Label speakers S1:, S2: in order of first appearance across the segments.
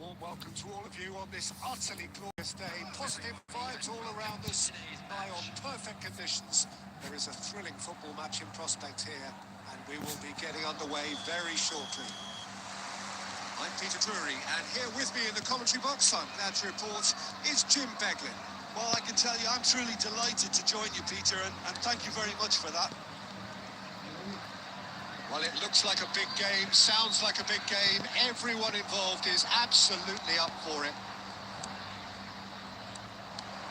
S1: warm welcome to all of you on this utterly glorious day. Positive vibes all around us, nigh on perfect conditions. There is a thrilling football match in prospect here, and we will be getting underway very shortly. I'm Peter Drury, and here with me in the commentary box, I'm glad to report, is Jim Beglin.
S2: Well, I can tell you, I'm truly delighted to join you, Peter, and thank you very much for that.
S1: Well, it looks like a big game, sounds like a big game. Everyone involved is absolutely up for it.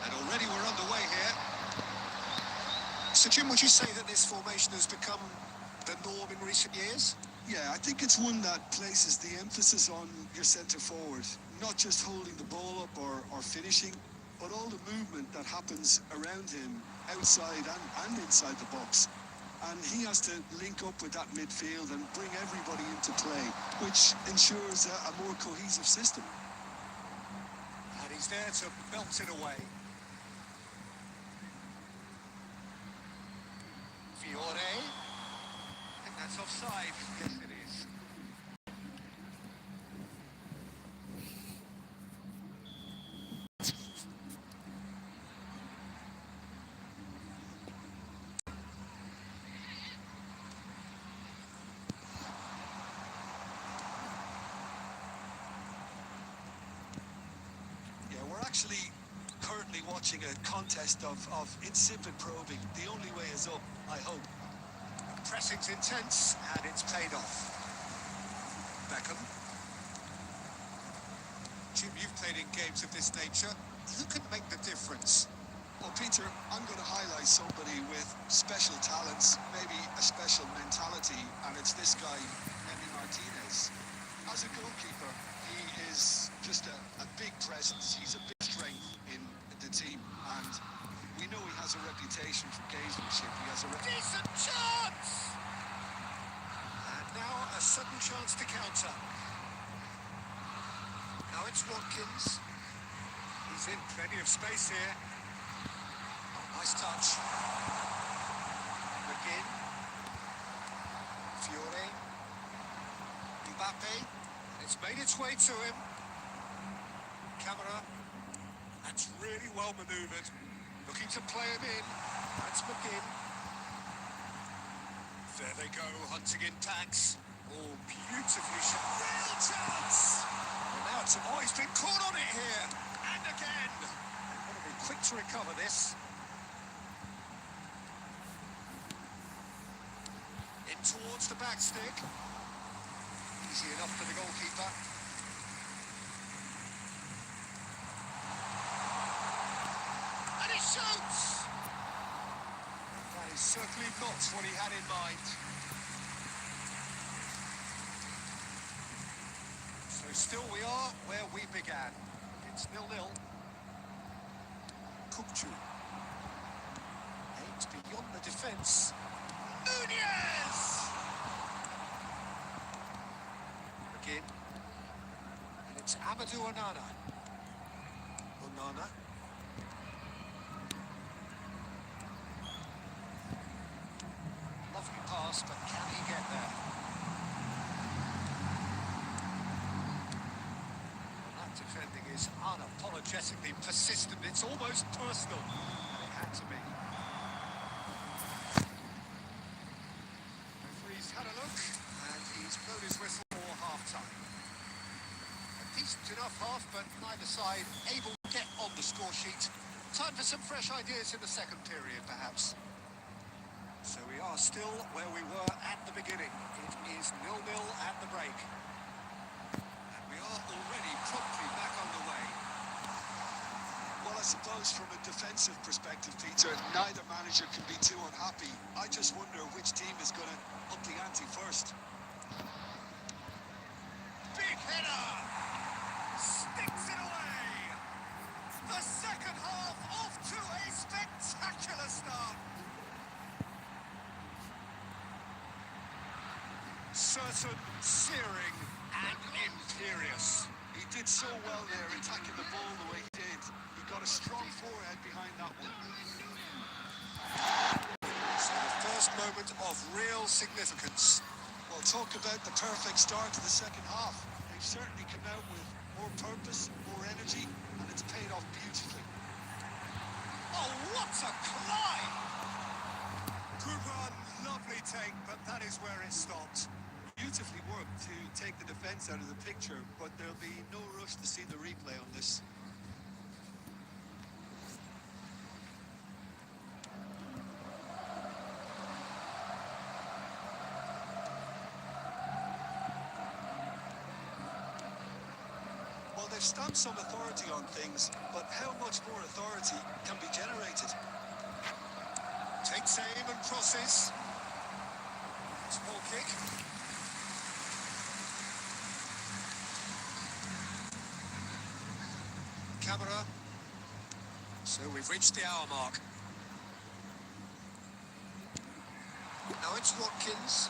S1: And already we're underway here. So, Jim, would you say that this formation has become the norm in recent years?
S2: Yeah, I think it's one that places the emphasis on your centre forward, not just holding the ball up or finishing, but all the movement that happens around him, outside and inside the box. And he has to link up with that midfield and bring everybody into play, which ensures a more cohesive system.
S1: And he's there to belt it away. Fiore. I think that's offside. Yes, it is.
S2: Actually currently watching a contest of insipid probing. The only way is up, I hope.
S1: Pressing's intense, and it's paid off. Beckham. Jim, you've played in games of this nature. Who can make the difference?
S2: Well, Peter, I'm going to highlight somebody with special talents, maybe a special mentality, and it's this guy, Emi Martinez. As a goalkeeper, he is just a big presence. He's a big strength in the team, and we know he has a reputation for gamesmanship. He has a
S1: decent chance, and now a sudden chance to counter. Now it's Watkins. He's in plenty of space here. Oh, nice touch. Again. Fiore. Mbappe. It's made its way to him. Camera. That's really well manoeuvred. Looking to play him in. That's McGinn. There they go, hunting in packs. Oh, beautifully shot. Real chance! Well, now it's... Oh, he's been caught on it here. And again. They've got to be quick to recover this. In towards the back stick. Easy enough for the goalkeeper. And he shoots! That is certainly not what he had in mind. So still we are where we began. It's 0-0. Kupchu. Aims beyond the defence. Nunez! In. And it's Amadou Onana. Onana. Lovely pass, but can he get there? Well, that defending is unapologetically persistent. It's almost personal. And it had to be. Referee's had a look, and he's blown his whistle. A decent enough half, but neither side able to get on the score sheet. Time for some fresh ideas in the second period, perhaps. So we are still where we were at the beginning. It is 0-0 at the break. And we are already promptly back on the way.
S2: Well, I suppose from a defensive perspective, Peter, neither manager can be too unhappy. I just wonder which team is going to up the ante first.
S1: Header! Sticks it away! The second half off to a spectacular start! Certain, searing and imperious.
S2: He did so well there, attacking the ball the way he did. He got a strong forehead behind that one.
S1: So the first moment of real significance.
S2: Well, talk about the perfect start to the second half. They've certainly come out with more
S1: It's a climb! Good run, lovely take, but that is where it stopped.
S2: Beautifully worked to take the defence out of the picture, but there'll be no rush to see the replay on this. Well, they've stamped some authority on things, but how much more authority can be generated?
S1: Takes aim and crosses. Small kick. Camera. So we've reached the hour mark. Now it's Watkins.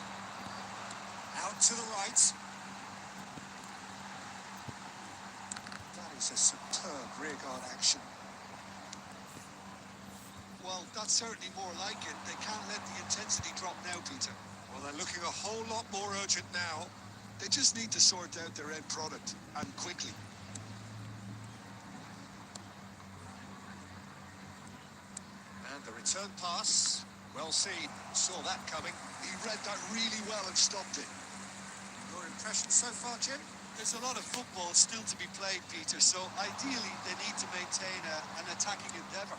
S1: Out to the right. That is a superb rearguard action.
S2: Well, that's certainly more like it. They can't let the intensity drop now, Peter.
S1: Well, they're looking a whole lot more urgent now.
S2: They just need to sort out their end product, and quickly.
S1: And the return pass, well seen, saw that coming.
S2: He read that really well and stopped it.
S1: Your impression so far, Jim?
S2: There's a lot of football still to be played, Peter, so ideally they need to maintain an attacking endeavour.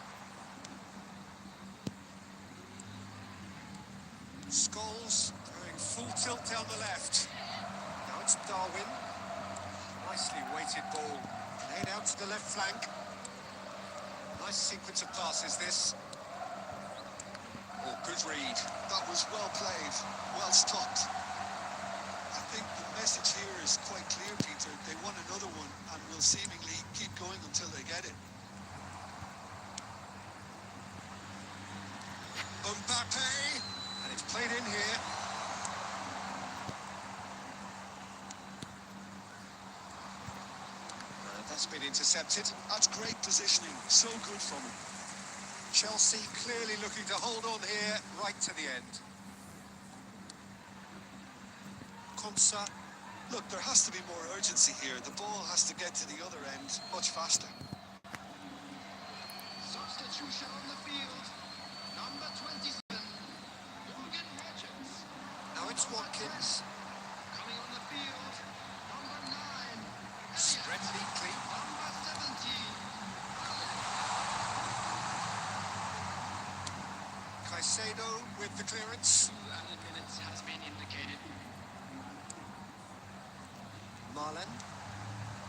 S1: Scholes going full tilt down the left. Now it's Darwin. Nicely weighted ball. Laid out to the left flank. Nice sequence of passes, this. Oh, good read.
S2: That was well played, well stopped. I think the message here is quite clear, Peter. They want another one and will seemingly keep going until they get it.
S1: Mbappe. And it's played in here. That's been intercepted.
S2: That's great positioning. So good from him.
S1: Chelsea clearly looking to hold on here right to the end. Konsa.
S2: Look, there has to be more urgency here. The ball has to get to the other end much faster.
S3: Substitution on the field. Number 27.
S1: Now it's Watkins.
S3: Coming on the field. Number 9.
S1: Spread neatly.
S3: Number 17.
S1: Caicedo with the clearance.
S3: 2 added minutes has been indicated.
S1: Marlen.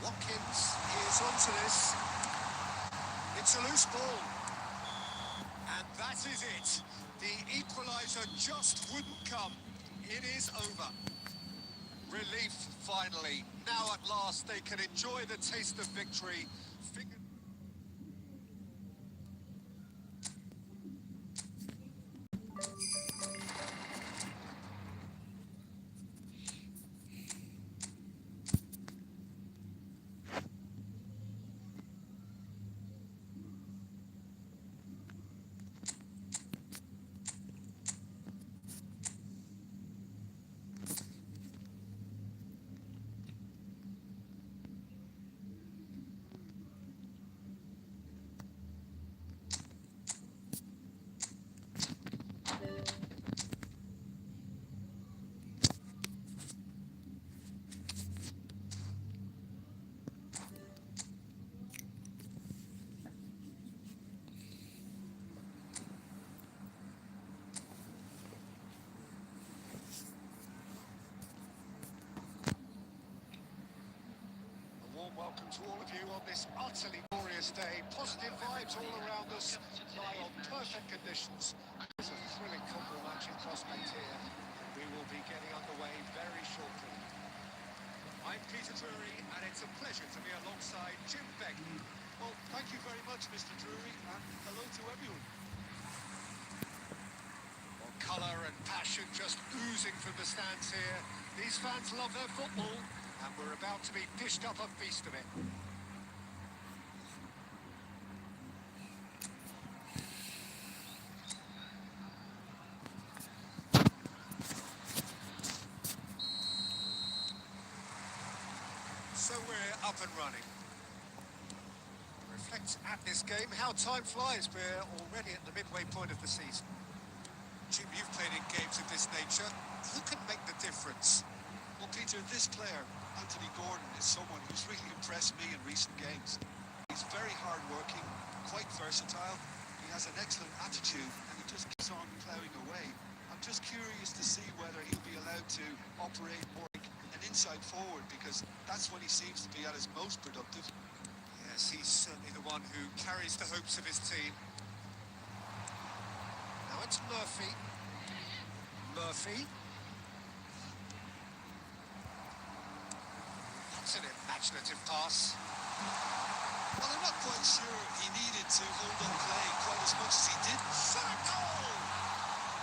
S1: Watkins is onto this. It's a loose ball. And that is it. The equaliser just wouldn't come. It is over. Relief, finally. Now at last they can enjoy the taste of victory. Welcome to all of you on this utterly glorious day. Positive vibes all around us, lie on perfect conditions. There's a thrilling football match in prospect here. We will be getting underway very shortly. I'm Peter Drury, and it's a pleasure to be alongside Jim Begley.
S2: Well, thank you very much, Mr. Drury, and hello to everyone.
S1: Well, colour and passion just oozing from the stands here. These fans love their football. And we're about to be dished up a feast of it. So we're up and running. reflect at this game, how time flies. We're already at the midway point of the season. Jim, you've played in games of this nature. Who can make the difference?
S2: Well, Peter, this player, Anthony Gordon, is someone who's really impressed me in recent games. He's very hard-working, quite versatile. He has an excellent attitude, and he just keeps on ploughing away. I'm just curious to see whether he'll be allowed to operate more like an inside forward, because that's when he seems to be at his most productive.
S1: Yes, he's certainly the one who carries the hopes of his team. Now it's Murphy. Murphy. That's an imaginative pass.
S2: Well, I'm not quite sure he needed to hold on play quite as much as he did.
S1: Shot a goal!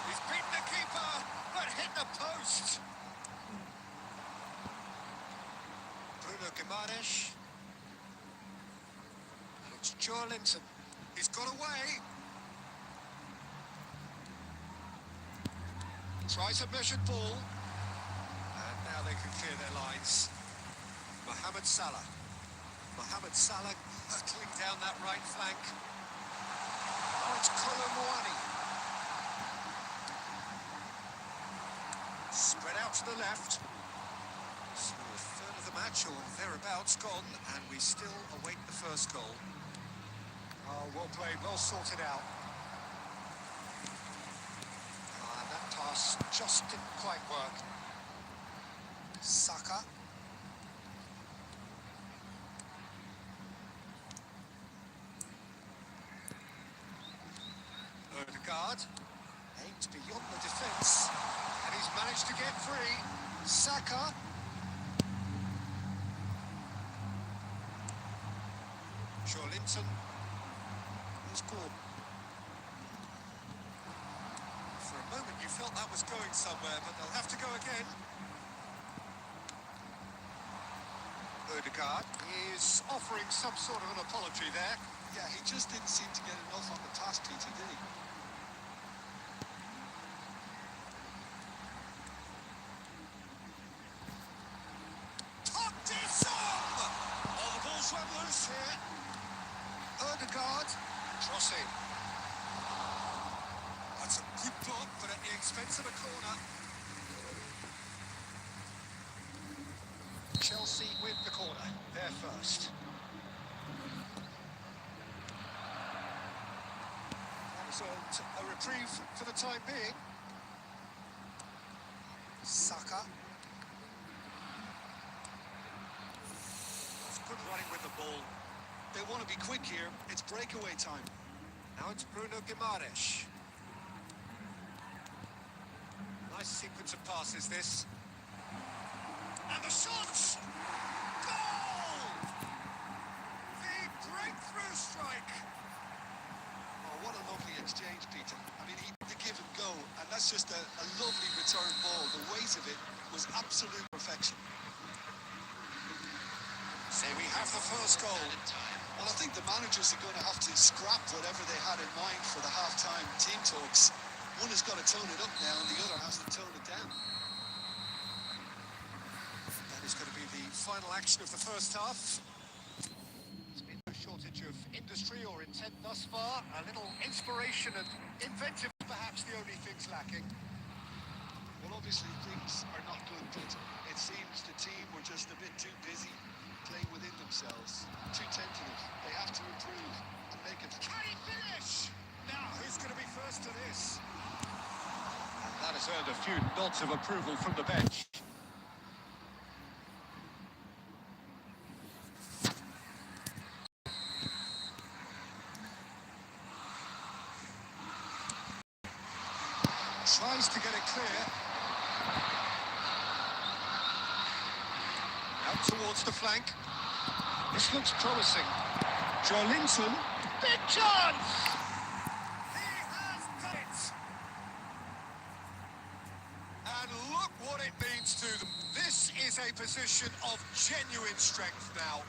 S1: He's beaten the keeper, but hit the post. Bruno Guimaraes. And it's Joelinton. He's got away. Tries a measured ball. And now they can clear their lines. Mohamed Salah. Mohamed Salah hurtling down that right flank. Oh, it's Colomwani. Spread out to the left. So a third of the match, or thereabouts, gone, and we still await the first goal. Oh, well played, well sorted out. And that pass just didn't quite work. Saka. Odegaard aimed beyond the defence, and he's managed to get free. Saka. Joelinton. There's Gordon. For a moment you felt that was going somewhere, but they'll have to go again. Odegaard is offering some sort of an apology there.
S2: Yeah, he just didn't seem to get enough on the pass, Peter, did he?
S1: Oh, the ball's run loose here. Odegaard, crossing. That's a good block, but at the expense of a corner. Chelsea with the corner. They're first. That was a reprieve for the time being. Saka. Good running with the ball.
S2: They want to be quick here. It's breakaway time.
S1: Now it's Bruno Guimaraes. Nice sequence of passes, this. And the shot! Goal! The breakthrough strike!
S2: Oh, what a lovely exchange, Peter. I mean, he had the give and go, and that's just a lovely return ball. The weight of it was absolute perfection.
S1: So we have the first goal.
S2: Well, I think the managers are going to have to scrap whatever they had in mind for the half-time team talks. One has got to tone it up now, and the other has to tone it down.
S1: That is going to be the final action of the first half. There's been no shortage of industry or intent thus far. A little inspiration and inventive, perhaps the only things lacking.
S2: Well, obviously things are not good, Peter. It seems the team were just a bit too busy playing within themselves, too tentative. They have to improve and make it.
S1: Can he finish? Now, who's going to be first to this? And that has earned a few nods of approval from the bench. Tries to get it clear. Out towards the flank. This looks promising. Joelinton. Big chance! He has got it! And look what it means to them. This is a position of genuine strength now.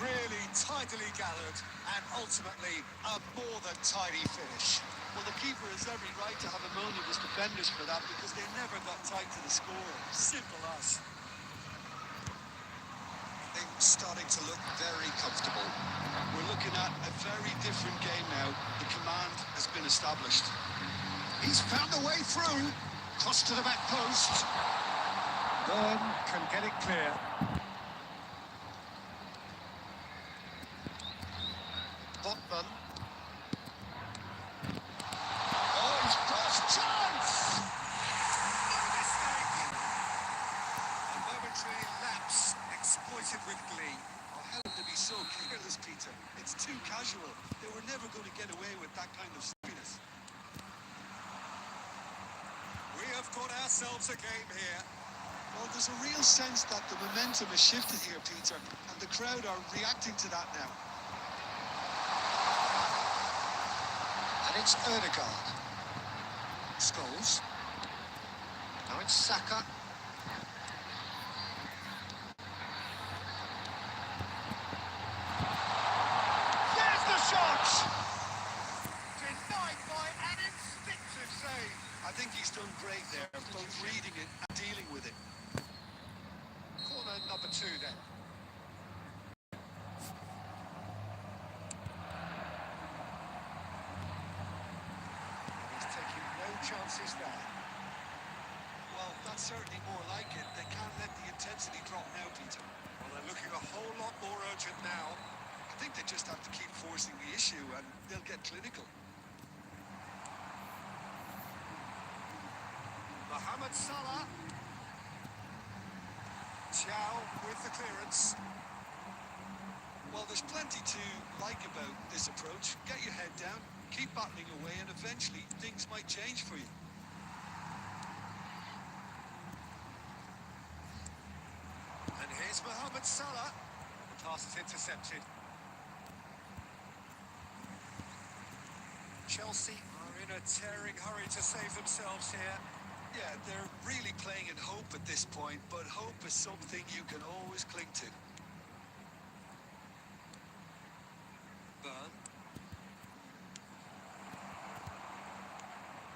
S1: Really tidily gathered and ultimately a more than tidy finish.
S2: Well, the keeper has every right to have a moan of his defenders for that, because they never got tight to the score. Simple as.
S1: Things starting to look very comfortable.
S2: been established.
S1: He's found a way through. Cross to the back post. Byrne can get it clear. Botman. Oh, he's crossed. Chance! No mistake! A momentary lapse exploited with glee.
S2: Oh, how to be so careless, Peter. It's too casual. They were never going to get away with that kind of stupidness.
S1: We have got ourselves a game here.
S2: Well, there's a real sense that the momentum has shifted here, Peter, and the crowd are reacting to that now.
S1: And it's Erdegaard. Scholes. Now it's Saka. There's the shot! Denied by an instinctive save.
S2: I think he's done great there, both reading it and dealing with it.
S1: Corner number 2 then. He's taking no chances there.
S2: Well, that's certainly more like it. They can't let the intensity drop now, Peter.
S1: Well, they're looking a whole lot more urgent now.
S2: I think they just have to keep forcing the issue and they'll get clinical.
S1: Mohamed Salah. Thiaw with the clearance.
S2: Well, there's plenty to like about this approach. Get your head down, keep battling away, and eventually things might change for you.
S1: And here's Mohamed Salah. The pass is intercepted. Chelsea are in a tearing hurry to save themselves here.
S2: Yeah, they're really playing in hope at this point, but hope is something you can always cling to.
S1: Byrne.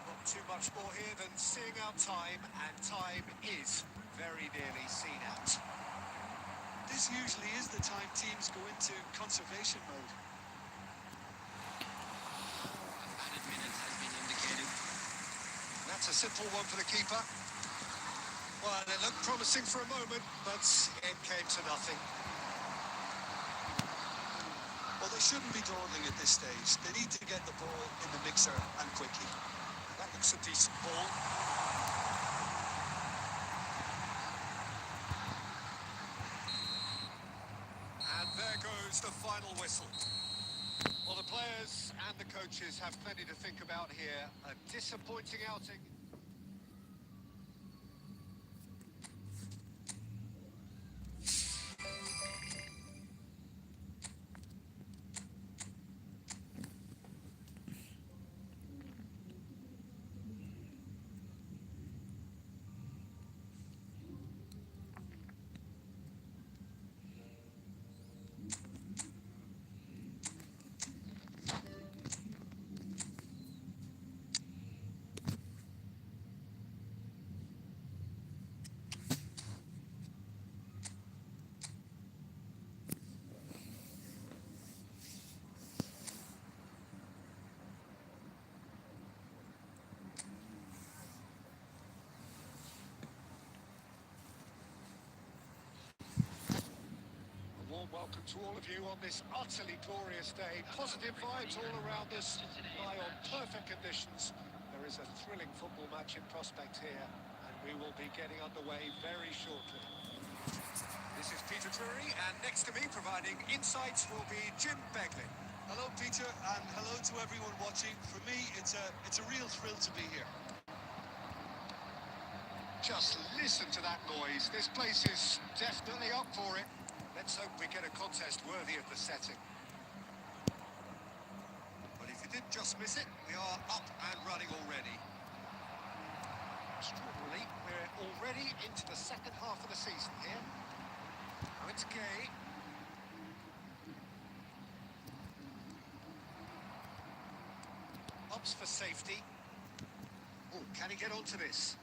S1: Not too much more here than seeing out time, and time is very nearly seen out.
S2: This usually is the time teams go into conservation mode.
S3: Added minutes has been indicated.
S1: That's a simple one for the keeper. Well, it looked promising for a moment, but it came to nothing.
S2: Well, they shouldn't be dawdling at this stage. They need to get the ball in the mixer and quickly.
S1: That looks a decent ball. And there goes the final whistle. Well, the players and the coaches have plenty to think about here. A disappointing outing. Welcome to all of you on this utterly glorious day. Positive vibes all around us, lie on perfect conditions. There is a thrilling football match in prospect here, and we will be getting underway very shortly. This is Peter Drury, and next to me providing insights will be Jim Beglin.
S2: Hello, Peter, and hello to everyone watching. For me, it's a real thrill to be here.
S1: Just listen to that noise. This place is definitely up for it. Let's hope we get a contest worthy of the setting. But if you did just miss it, we are up and running already. Extraordinarily, we're already into the second half of the season here. Now it's Gay. Ups for safety. Oh, can he get onto this?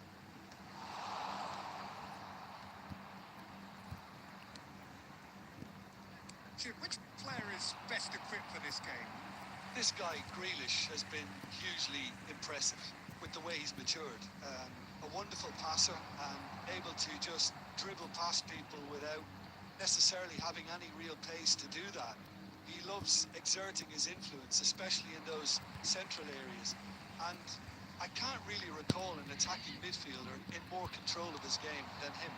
S1: Jim, which player is best equipped for this game?
S2: This guy, Grealish, has been hugely impressive with the way he's matured. A wonderful passer and able to just dribble past people without necessarily having any real pace to do that. He loves exerting his influence, especially in those central areas. And I can't really recall an attacking midfielder in more control of his game than him.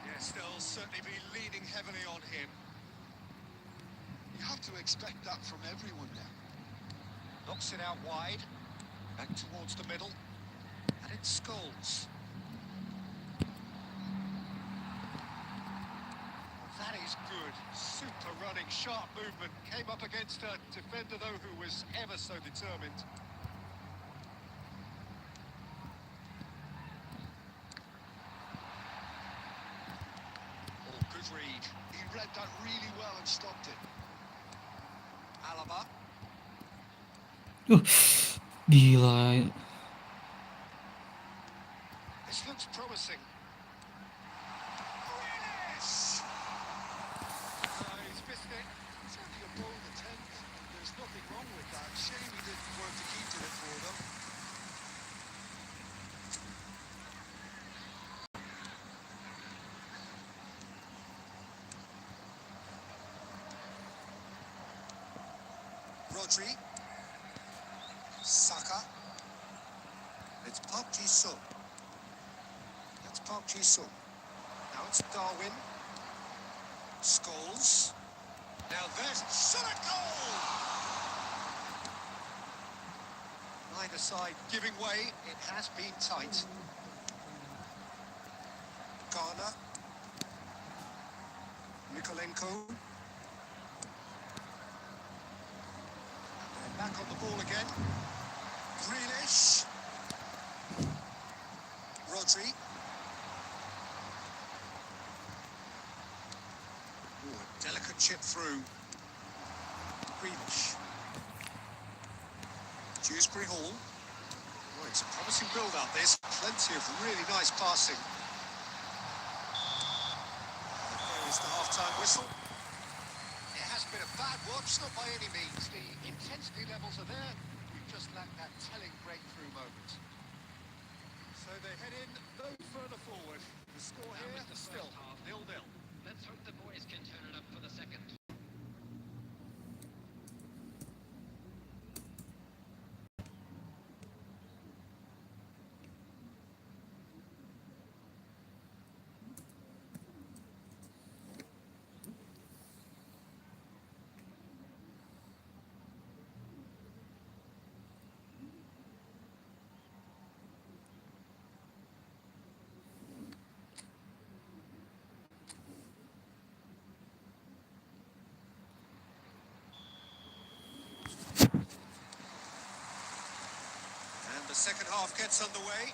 S1: Yes, they'll certainly be leaning heavily on him.
S2: You have to expect that from everyone now.
S1: Knocks it out wide, back towards the middle, and it's Scholes. That is good. Super running, sharp movement. Came up against a defender, though, who was ever so determined. Oh, good read.
S2: He read that really well and stopped it.
S1: Alaba.
S4: Gila.
S1: This looks promising.
S2: Yes!
S1: He's missed it.
S2: It's only a bold attempt. There's nothing wrong with that. Shame he didn't work the keeper it for them.
S1: Rodri. Saka. It's Park Ji-sung. That's Park Ji-sung. Now it's Darwin. Scholes. Now there's shot at goal! Neither side giving way. It has been tight. Garner. Mikolenko. And back on the ball again. Grealish. Rodri. Ooh, a delicate chip through. Grealish. Dewsbury Hall. Oh, it's a promising build-up, this. Plenty of really nice passing. There is the half-time whistle. It has been a bad watch, not by any means. The intensity levels are there. We've just lacked that telling breakthrough moment. So they head in no further forward. The score here still 0-0.
S5: Let's hope the boys can turn it up for the second.
S1: And the second half gets underway.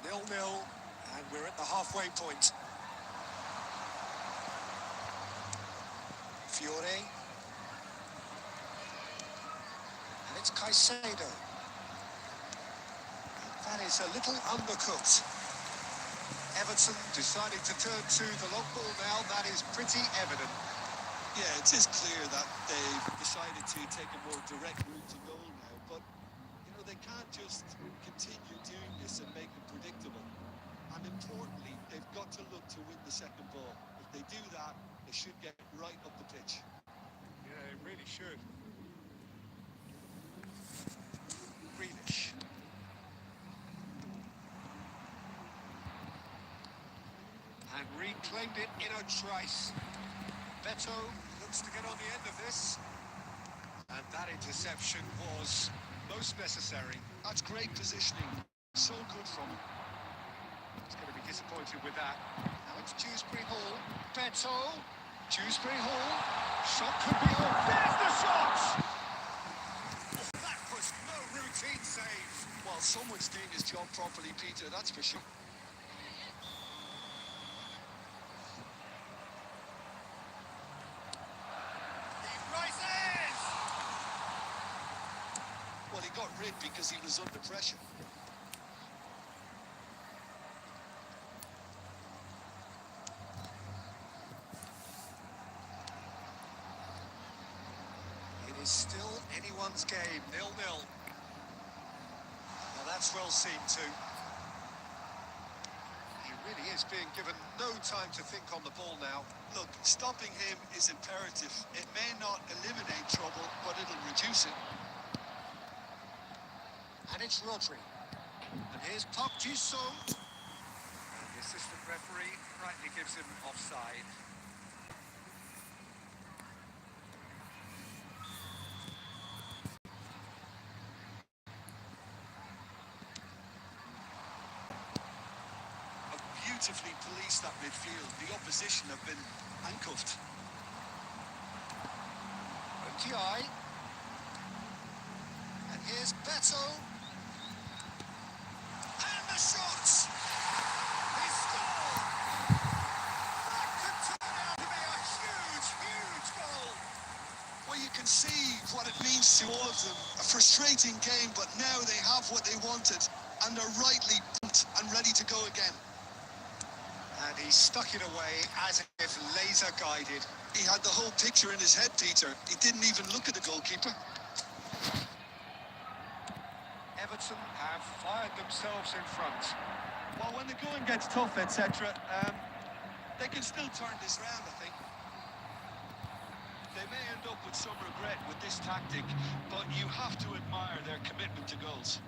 S1: 0-0, and we're at the halfway point. Fiore. And it's Caicedo. That is a little undercooked. Everton deciding to turn to the long ball now. That is pretty evident.
S2: Yeah, it is clear that they've decided to take a more direct route to goal now, but, you know, they can't just continue doing this and make it predictable. And importantly, they've got to look to win the second ball. If they do that, they should get right up the pitch.
S1: Yeah, it really should. Grealish. And reclaimed it in a trice. Beto looks to get on the end of this. And that interception was most necessary.
S2: That's great positioning. So good from him.
S1: He's going to be disappointed with that. Now it's Dewsbury Hall. Beto. Dewsbury Hall. Shot could be on. There's the shot! That was no routine save.
S2: Well, someone's doing his job properly, Peter, that's for sure. Well, he got rid because he was under pressure.
S1: It is still anyone's game, 0-0. Well, that's well seen too. He really is being given no time to think on the ball now.
S2: Look, stopping him is imperative. It may not eliminate trouble, but it'll reduce it.
S1: And it's Rodri. And here's Park Ji-sung. And the assistant referee rightly gives him offside.
S2: Beautifully policed that midfield. The opposition have been handcuffed.
S1: T.I. And here's Beto. And the shot! He scored! That could turn out to be a huge, huge goal.
S2: Well, you can see what it means to all of them. A frustrating game, but now they have what they wanted, and they're rightly pumped and ready to go again.
S1: And he stuck it away as if laser guided.
S2: He had the whole picture in his head, Peter. He didn't even look at the goalkeeper.
S1: Everton have fired themselves in front.
S2: Well, when the going gets tough, etc., they can still turn this round, I think. They may end up with some regret with this tactic, but you have to admire their commitment to goals.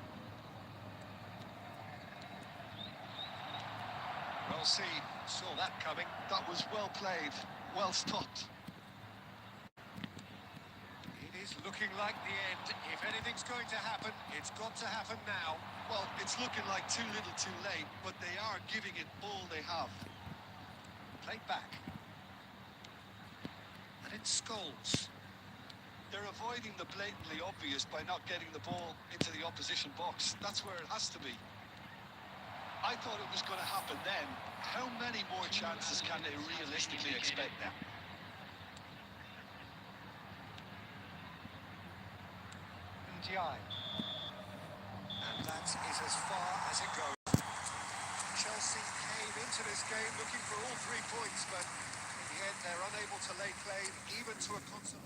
S1: Well seen, saw that coming.
S2: That was well played, well stopped.
S1: It is looking like the end. If anything's going to happen, it's got to happen now.
S2: Well, it's looking like too little too late, but they are giving it all they have.
S1: Played back. And it's Scholes.
S2: They're avoiding the blatantly obvious by not getting the ball into the opposition box. That's where it has to be. I thought it was going to happen then. How many more chances can they realistically expect now?
S1: Ndiaye. And that is as far as it goes. Chelsea came into this game looking for all 3 points, but in the end they're unable to lay claim even to a constant.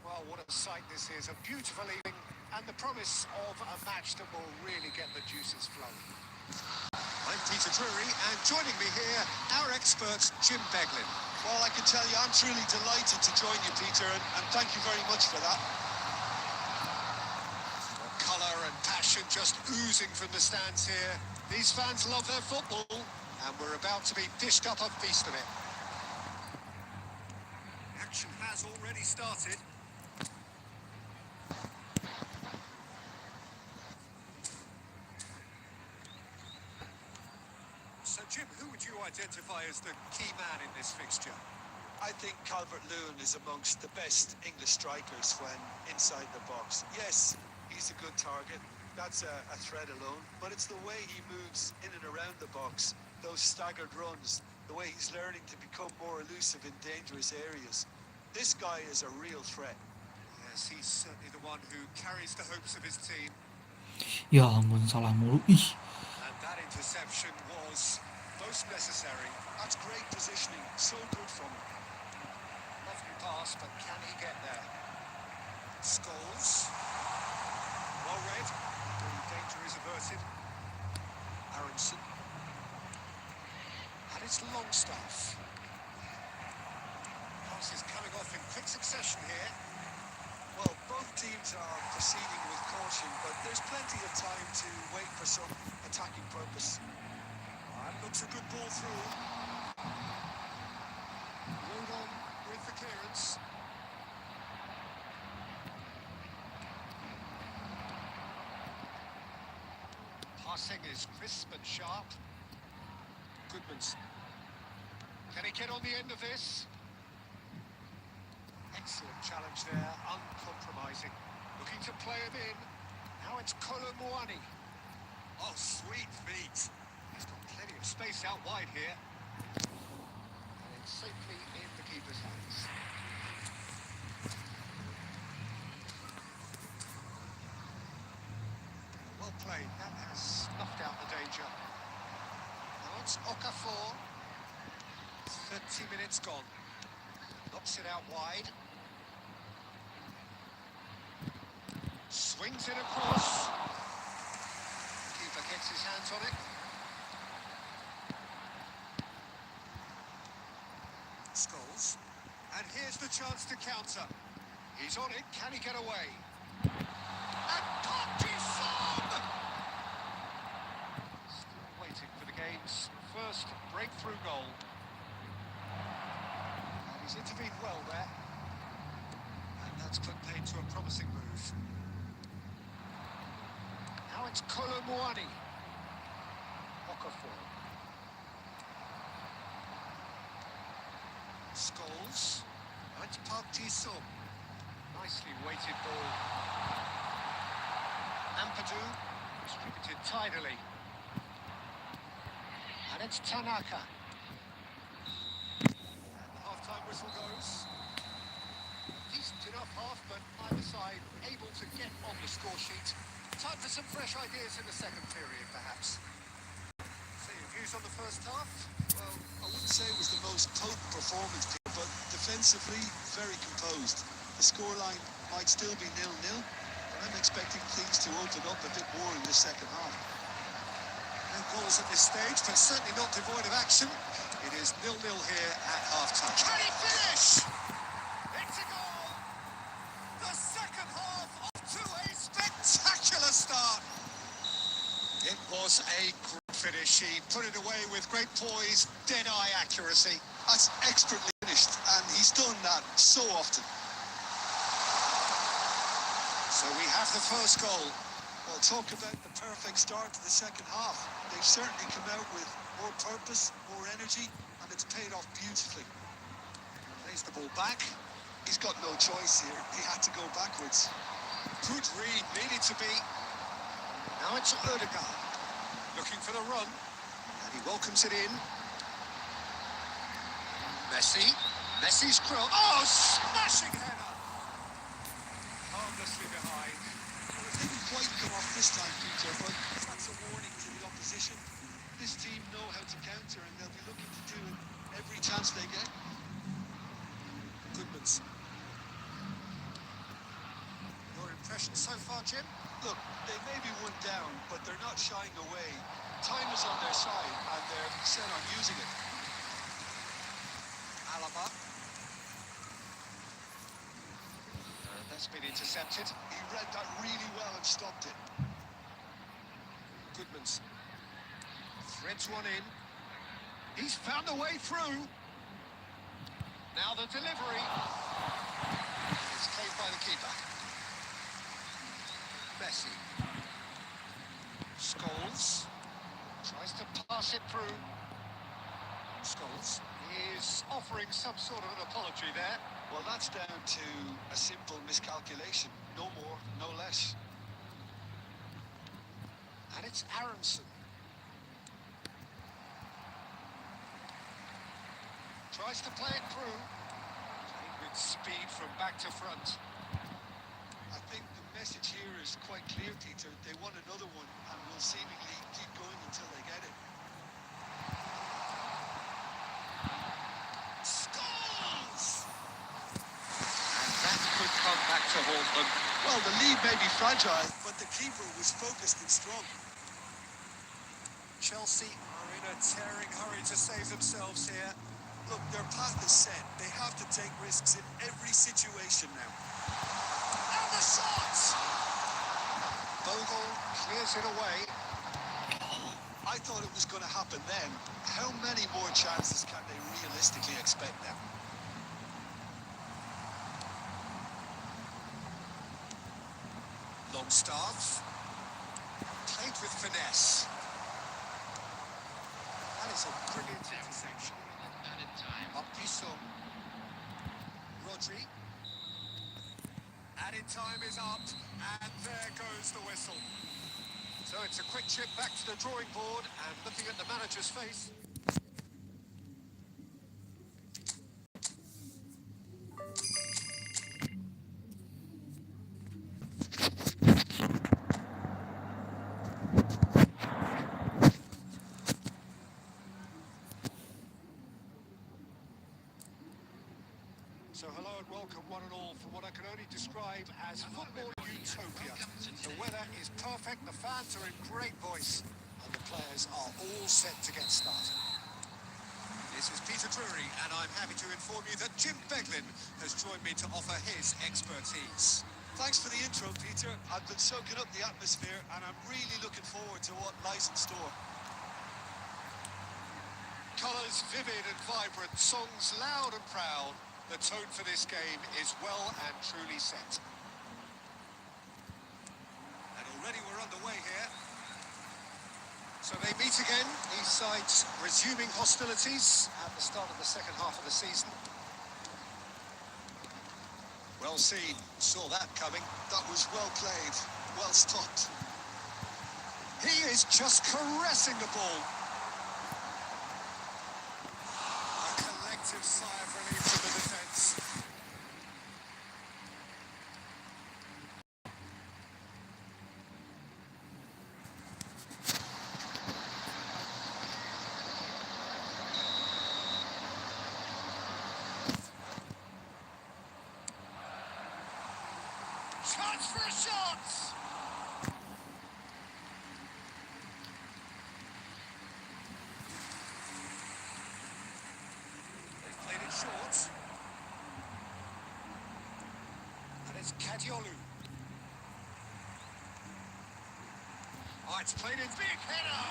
S1: Well, what a sight this is. A beautiful evening and the promise of a match that will really get the juices flowing. I'm Peter Drury, and joining me here, our expert, Jim Beglin.
S2: Well, I can tell you, I'm truly delighted to join you, Peter, and thank you very much for that.
S1: Well, colour and passion just oozing from the stands here. These fans love their football, and we're about to be dished up a feast of it. Action has already started. So, Jim, who would you identify as the key man in this fixture?
S2: I think Calvert-Lewin is amongst the best English strikers when inside the box. Yes, he's a good target. That's a threat alone. But it's the way he moves in and around the box, those staggered runs, the way he's learning to become more elusive in dangerous areas. This guy is a real threat.
S1: Yes, he's certainly the one who carries the hopes of his team.
S4: Ya ampun, salah mulu. Ih,
S1: And that interception was most necessary.
S2: That's great positioning. So good from him.
S1: Lovely pass, but can he get there? Scholes. Well read. The danger is averted. Aronson. And it's Longstaff. Passes coming off in quick succession here.
S2: Well, both teams are proceeding with caution, but there's plenty of time to wait for some attacking purpose.
S1: That looks a good ball through. Rolled on with the clearance. Passing is crisp and sharp. Goodmanson. Can he get on the end of this? Excellent challenge there, uncompromising. Looking to play him in. Now it's Colomwani. Oh, sweet feet. He's got plenty of space out wide here. And it's safely in the keeper's hands. Well played. That has snuffed out the danger. Now it's Okafor. 30 minutes gone. Knocks it out wide. Swings it across. Keeper gets his hands on it. Scholes. And here's the chance to counter. He's on it. Can he get away? And Parkinson! Still waiting for the game's first breakthrough goal. And he's intervened well there. And that's put paid to a promising move. Now it's Colomwani. Okafor. Scholes. Now it's Parkinson. Nicely weighted ball. Ampadu. Distributed tidily. And it's Tanaka. And the half-time whistle goes. Decent enough half, but either side able to get on the score sheet. Time for some fresh ideas in the second period, perhaps. So your views on the first half?
S2: Well, I wouldn't say it was the most potent performance, but defensively, very composed. The scoreline might still be 0-0, but I'm expecting things to open up a bit more in the second half.
S1: No goals at this stage, but certainly not devoid of action. It is 0-0 here at half-time. Can he finish? It's a goal! The second half off to a spectacular start. It was a great finish. He put it away with great poise, dead-eye accuracy.
S2: That's expertly finished, and he's done that so often.
S1: So we have the first goal.
S2: Well, talk about the perfect start to the second half. They've certainly come out with more purpose, more energy, and it's paid off beautifully.
S1: Plays the ball back.
S2: He's got no choice here. He had to go backwards.
S1: Good read, needed to be. Now it's Ødegaard. Looking for the run. And he welcomes it in. Messi. Messi's cross. Oh, smashing header! Harmlessly behind.
S2: Well, it didn't quite come off this time, Peter, but that's a warning to the opposition. This team know how to counter, and they'll be looking to do it every chance they get.
S1: Goodmanson. Your impression so far, Jim?
S2: Look, they may be one down, but they're not shying away. Time is on their side, and they're set on using it.
S1: Alaba. That's been intercepted.
S2: He read that really well and stopped it.
S1: Goodmanson. Threads one in. He's found a way through. Now the delivery. It's caved by the keeper. Messi. Scholes. Tries to pass it through. Scholes is offering some sort of an apology there.
S2: Well, that's down to a simple miscalculation. No more, no less.
S1: And it's Aronson. Tries to play it through. Playing with speed from back to front.
S2: I think the message here is quite clear, Peter. They want another one and will seemingly keep going until they get it.
S1: Scores! And that could come back to
S3: to hold them.
S2: Well, the lead may be fragile, but the keeper was focused and strong.
S1: Chelsea are in a tearing hurry to save themselves here.
S2: Look, their path is set. They have to take risks in every situation now.
S1: And the shot! Bogle clears it away.
S2: I thought it was going to happen then. How many more chances can they realistically expect now?
S1: Longstaff. Played with finesse. That is a brilliant interception.
S5: Added time.
S1: Up Kisum. Rodri. Added time is up, and there goes the whistle. So it's a quick trip back to the drawing board, and looking at the manager's face. So hello and welcome one and all for what I can only describe as football utopia. The weather is perfect, the fans are in great voice, and the players are all set to get started. This is Peter Drury, and I'm happy to inform you that Jim Beglin has joined me to offer his expertise.
S2: Thanks for the intro, Peter. I've been soaking up the atmosphere, and I'm really looking forward to what lies in store.
S1: Colours vivid and vibrant, songs loud and proud. The tone for this game is well and truly set. And already we're underway here. So they meet again, these sides resuming hostilities at the start of the second half of the season. Well seen, saw that coming.
S2: That was well played, well stopped.
S1: He is just caressing the ball. A collective sigh of relief from the defence. Chance for a shot! They've played it short. And it's Kadiolu. Oh, it's played in big header!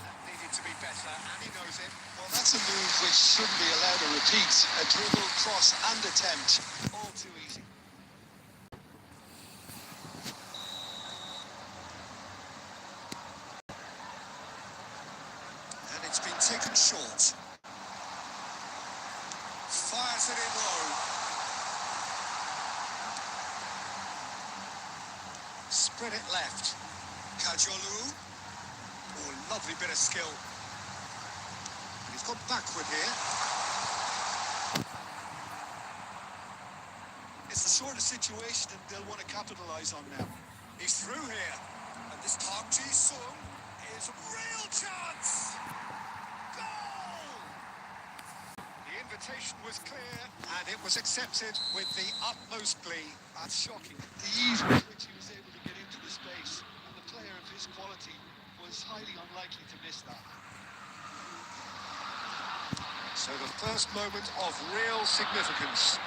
S1: That needed to be better, and he knows it.
S2: Well, that's a move which shouldn't be allowed to repeat. A dribble, cross and attempt. All too easy.
S1: And it's been taken short. Fires it in low. Spread it left. Kajolu. Oh, lovely bit of skill. And he's gone backward here.
S2: It's the sort of situation that they'll want to capitalise on now.
S1: He's through here. And this Park Ji-sung is a real chance. Goal! The invitation was clear, and it was accepted with the utmost glee.
S2: That's shocking. The ease with which he was able to get into the space, and the player of his quality was highly unlikely to miss that.
S1: So the first moment of real significance.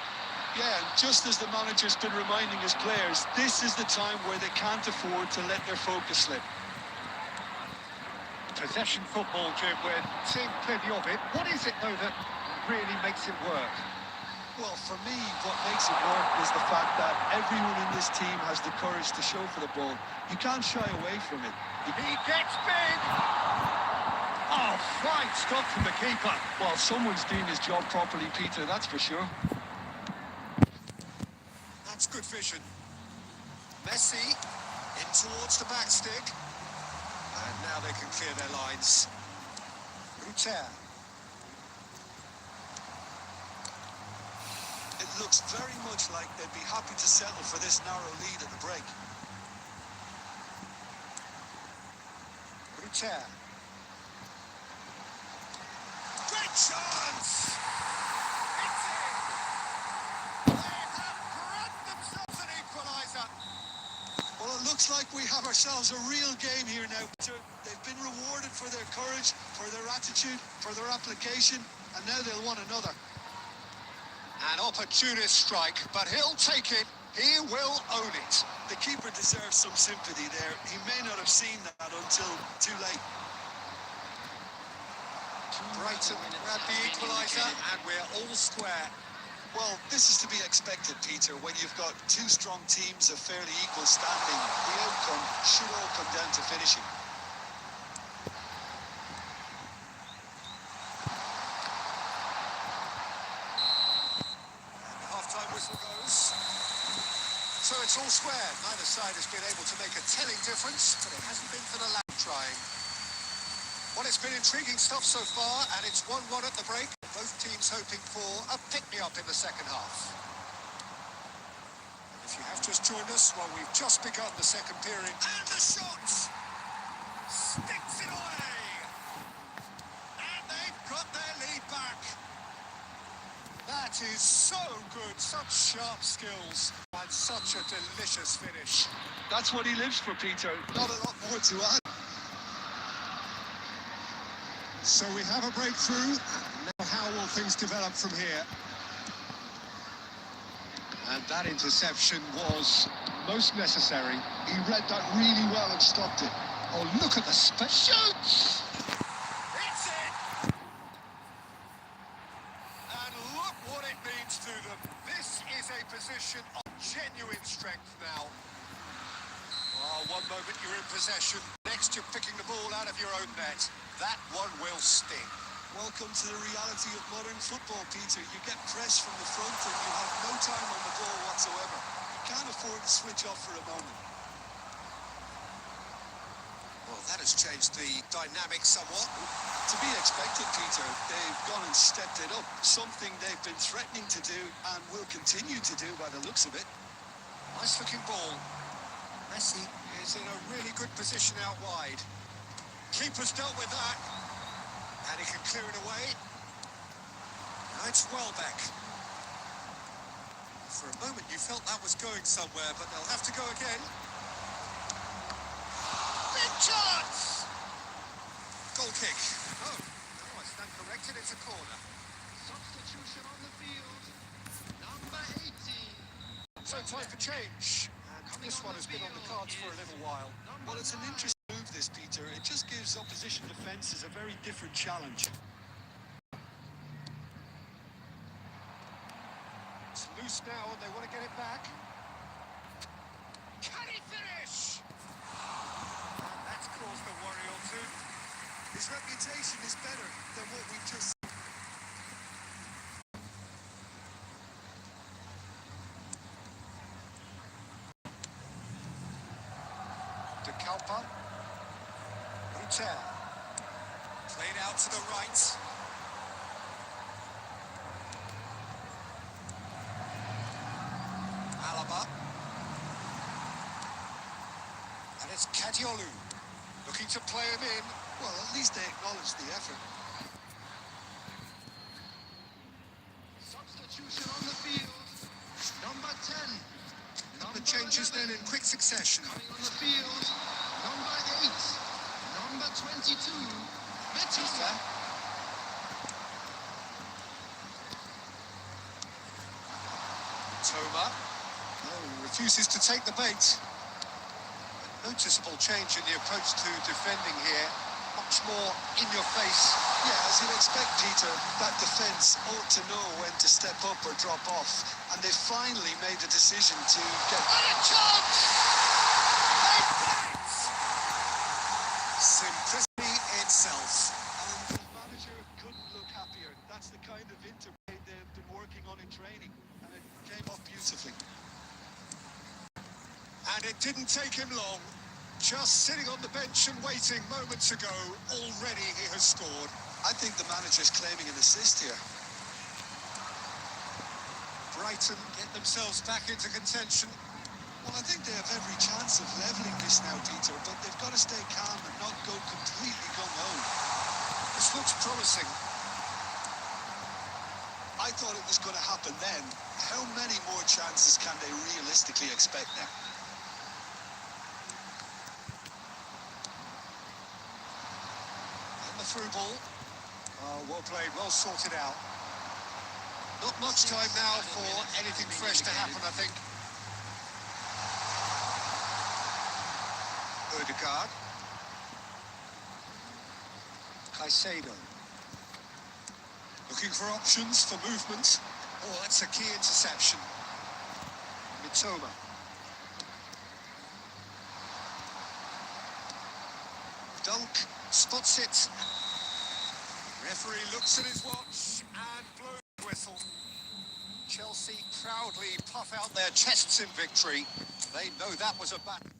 S2: Yeah, and just as the manager's been reminding his players, this is the time where they can't afford to let their focus slip.
S1: Possession football, Jim, we're seeing plenty of it. What is it, though, that really makes it work?
S2: Well, for me, what makes it work is the fact that everyone in this team has the courage to show for the ball. You can't shy away from it.
S1: He gets big! Oh, fine stop from the keeper.
S2: Well, someone's doing his job properly, Peter, that's for sure.
S1: That's good vision. Messi in towards the back stick. And now they can clear their lines. Ruter.
S2: It looks very much like they'd be happy to settle for this narrow lead at the break.
S1: Ruter. Great chance! It's in! They have
S2: looks like we have ourselves a real game here now. They've been rewarded for their courage, for their attitude, for their application, and now they'll want another.
S1: An opportunist strike, but he'll take it. He will own it.
S2: The keeper deserves some sympathy there. He may not have seen that until too late.
S1: Brighton grab the equaliser, and we're all square.
S2: Well, this is to be expected, Peter. When you've got two strong teams of fairly equal standing, the outcome should all come down to finishing.
S1: And the half-time whistle goes. So it's all square. Neither side has been able to make a telling difference, but it hasn't been for the lad trying. Well, it's been intriguing stuff so far, and it's 1-1 at the break. Both teams hoping for a pick-me-up in the second half. And if you have just joined us, well, we've just begun the second period. And the shot! Sticks it away! And they've got their lead back. That is so good. Such sharp skills. And such a delicious finish.
S2: That's what he lives for, Peter. Not a lot more to add.
S1: So we have a breakthrough. Now how will things develop from here? And that interception was most necessary.
S2: He read that really well and stopped it.
S1: Oh, look at the shoots! It's it! And look what it means to them. This is a position of genuine strength now. Oh, one moment you're in possession, next you're picking the ball out of your own net. That one will sting.
S2: Welcome to the reality of modern football, Peter. You get press from the front and you have no time on the ball whatsoever. You can't afford to switch off for a moment.
S1: Well, that has changed the dynamic somewhat.
S2: To be expected, Peter. They've gone and stepped it up. Something they've been threatening to do and will continue to do by the looks of it.
S1: Nice looking ball. Messi is in a really good position out wide. Keeper's dealt with that. And he can clear it away. Now it's Welbeck. For a moment you felt that was going somewhere, but they'll have to go again. Big chance! Goal kick. Oh, no, I stand corrected, it's a corner.
S3: Substitution on the field. Number 18.
S1: So time for change. And this one has been on the cards for a little while.
S2: Well, it's an interesting move, this, Peter. It just gives opposition defences a very different challenge.
S1: It's loose now and they want to get it back. Can he finish? That's caused a worry or two.
S2: His reputation is better than what we've just seen.
S1: De Kalpa. Rutel. Played out to the right. Alaba. And it's Kadiolu. Looking to play him in.
S2: Well, at least they acknowledge the effort.
S3: Substitution on the field. Number 10.
S1: The changes then in quick succession.
S3: Coming on the field. Number 8. Number 22. Batista.
S1: Toma. Oh, refuses to take the bait. A noticeable change in the approach to defending here. Much more in your face.
S2: Yeah, as you'd expect, Peter, that defence ought to know when to step up or drop off. And they finally made the decision to get...
S1: And a chance! They've done it! Simplicity itself.
S2: And the manager couldn't look happier. That's the kind of interplay they've been working on in training. And it came off beautifully.
S1: And it didn't take him long. Just sitting on the bench and waiting moments ago, already he has scored.
S2: I think the manager's claiming an assist here.
S1: Brighton get themselves back into contention.
S2: Well, I think they have every chance of levelling this now, Peter, but they've got to stay calm and not go completely gung-ho.
S1: This looks promising.
S2: I thought it was going to happen then. How many more chances can they realistically expect now?
S1: through ball. Well played, well sorted out. Not much time now for anything fresh to happen, I think. Odegaard. Caicedo. Looking for options for movement. Oh, that's a key interception. Mitoma. Dunk spots it. Referee looks at his watch and blows the whistle. Chelsea proudly puff out their chests in victory. They know that was a battle.